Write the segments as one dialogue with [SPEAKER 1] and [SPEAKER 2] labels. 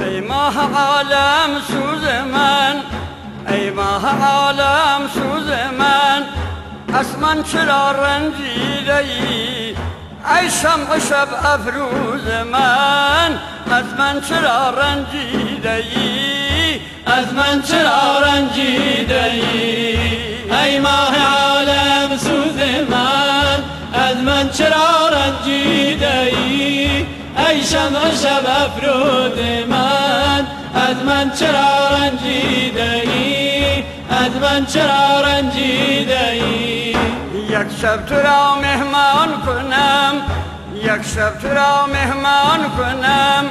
[SPEAKER 1] ای ماه عالم سوز من، ای ماه عالم سوز من، از من چرا رنجیده ای؟ ای شمع شب افروز من، از من چرا رنجیده ای؟
[SPEAKER 2] از من چرا رنجیده ای؟ ای ماه عالم سوز من، از من چرا رنجیده ای؟ ای شمع شب افروز من، از من چرا رنجیده ای؟ از من چرا رنجیده ای؟
[SPEAKER 1] یک شب تو را مهمان کنم، یک شب تو را مهمان کنم،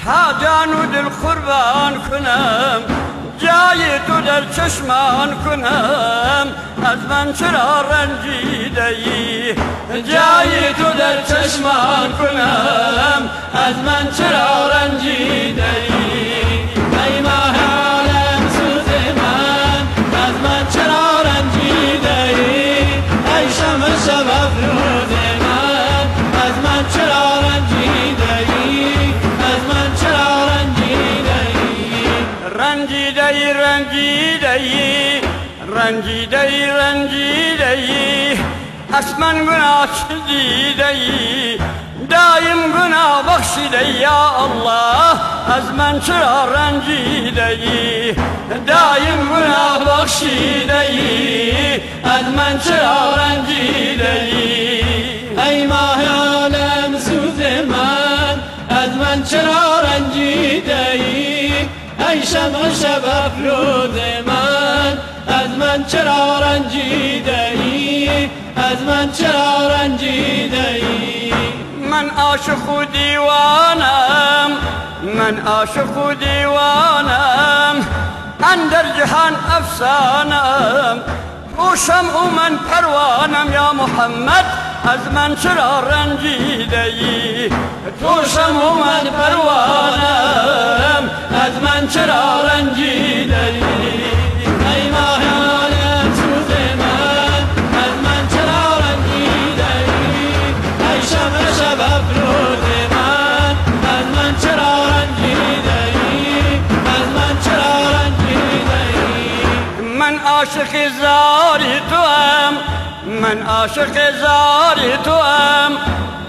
[SPEAKER 1] تا جان و دل قربان کنم، جای تو در چشمان کنم، از من چرا رنجیده ای؟
[SPEAKER 2] جای تو در چشمان کنم، از من چرا رنجیده ای؟ ای ماه عالم سوز من، از من چرا رنجیده ای؟ ای شمع شب افروز من، از من چرا رنجیده ای؟ از من چرا رنجیده ای؟
[SPEAKER 1] رنجیده ای رنجیده ای رنجیده ای رنجیده ای، از من گناه دیده ای، دایم گناه بخشیده ای یا الله، از من چرا رنجیده ای؟ دایم گناه بخشیده ای، از من چرا رنجیده ای؟
[SPEAKER 2] ای ماه عالم سوز من، از من چرا رنجیده ای؟ ای شمع شب افروز من، از من چرا رنجیده ای؟ از من چرا رنجیده ای؟
[SPEAKER 1] من عاشق و دیوانم، من عاشق و دیوانم، اندر جهان افسانم، تو شمع و من پروانم یا محمد، از من چرا رنجیده ای؟ تو شمع و من پروانم، از من چرا رنجیده ای؟
[SPEAKER 2] ای ماه عالم سوز من، از من چرا رنجیده ای؟ ای شمع شب افروز من، از من چرا رنجیده ای؟ از من چرا رنجیده ای؟
[SPEAKER 1] من عاشق زاری توام، من عاشق زاری توام،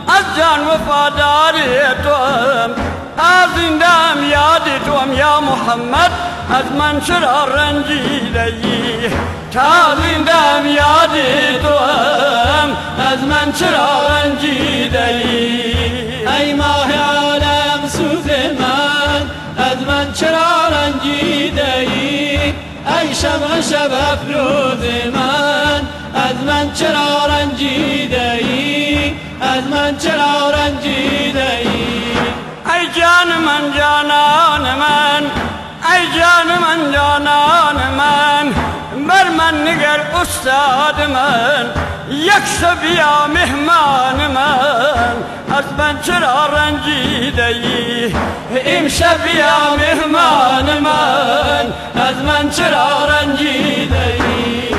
[SPEAKER 1] از جان وفاداری توام، از زندم یادی توام یا محمد، از من چرا رنجیده ای؟ تا زندم یادی توام، از من چرا رنجیده ای؟
[SPEAKER 2] ای ماه عالم سوز من، از من چرا رنجیده ای؟ ای شمع شب افروز من، از من چرا رنجیده ای؟ از من چرا رنجیده ای؟
[SPEAKER 1] ای جان من جانان من، ای جان من جانان من، بر من نگر استاد من، یک شبیا مهمان من، از من چرا رنجیده ای؟ امشب یا مهمان من، از من چرا رنجیده ای؟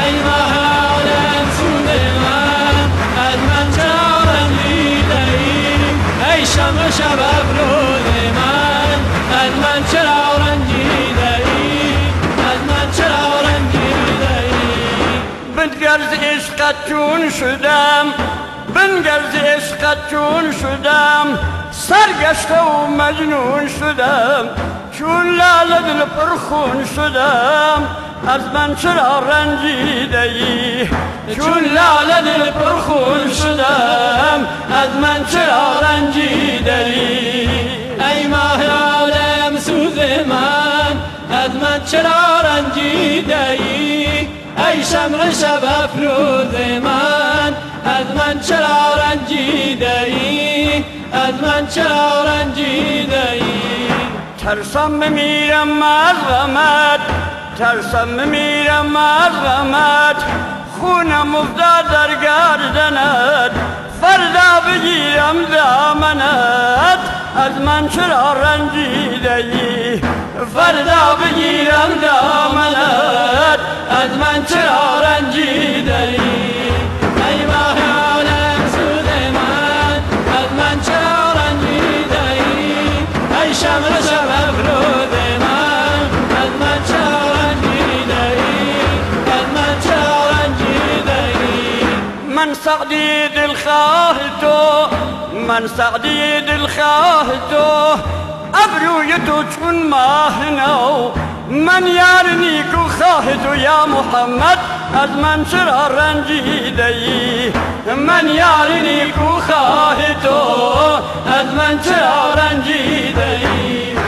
[SPEAKER 2] ای ماه عالم سوز من، از من چرا رنجیده ای؟ ای شمع شب افروز من، از من چرا رنجیده ای؟ از من چرا رنجیده ای؟
[SPEAKER 1] بنگرز عشقت چون شدم، بنگرز عشقت چون شدم، سرگشته و مجنون شدم، چون لاله دل پرخون شدم، از من چرا رنجیده ای؟ چون لاله دل پرخون شدم، از من چرا رنجیده ای؟
[SPEAKER 2] ای ماه عالم سوز من، از من چرا رنجیده ای؟ ای شمع شب افروز من، از من چرا رنجیده ای؟ از من چرا رنجیده ای؟
[SPEAKER 1] ترسم بمیرم از غمت، ترسم بمیرم از غمت، خونم افتاد در گردنت، فردا بگیرم دامنت، از من چرا رنجیده ای؟ فردا بگیرم دامنت، از من چرا رنجیده ای؟
[SPEAKER 2] ای ماه عالم سوز من، از من چرا رنجیده ای؟ ای شمع شب
[SPEAKER 1] من سعدی دل خواه تو، من سعدی دل خواه تو، ابروی تو چون ماه نو، من یار نیکو خواه تو یا محمد، از من چرا رنجیده ای؟
[SPEAKER 2] من یار نیکو خواه تو، از من چرا رنجیده ای؟